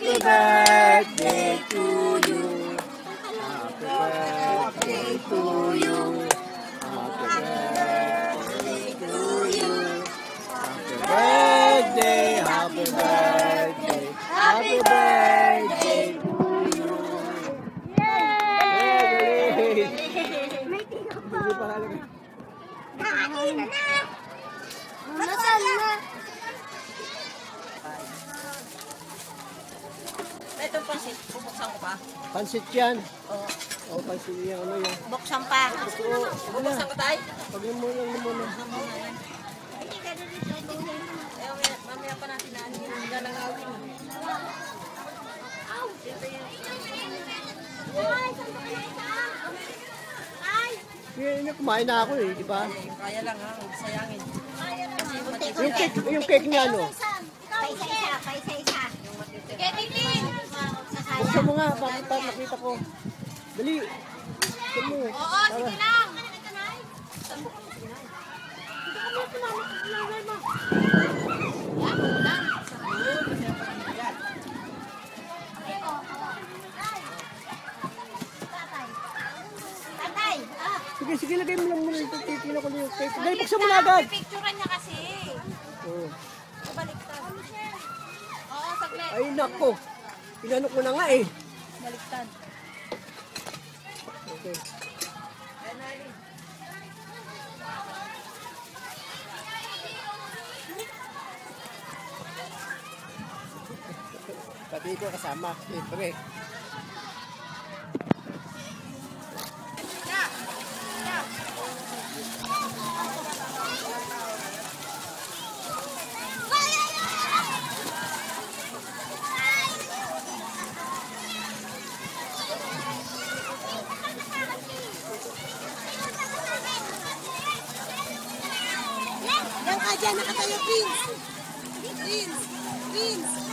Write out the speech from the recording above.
Happy birthday to you. Happy birthday to you. Happy birthday to you. Happy birthday, happy birthday, happy birthday to you. Yay! Hindi pa halaga. Kakain na na! Masal na! Itong pansit, bubuksan ko pa. Pansit yan. Oo. O, pansit yan. Ano yan? Buksan pa. Bubuksan ko tayo. Pag muna. Mamaya pa natin na ano yung lalangawin. Kumain na ako eh, di ba? Kaya lang ha, huwag sayangin. Yung cake niya ano? Paisa-isa. Kaya titin! Buksan mo nga, para nakita ko. Dali. Buksan mo. Oo, sige lang. Tatay! Sige, lagay mo lang muna ito. Titignan ko na yung cake. Dali, buksan mo na agad. Picturean niya kasi. Oo. Baliktad. Oo, saglit. Ay, nako. Pinanok mo na nga eh. Baliktad. Okay. Pati ko kasama. Siyempre. Yan ka dyan, nakatayo, Prince. Prince.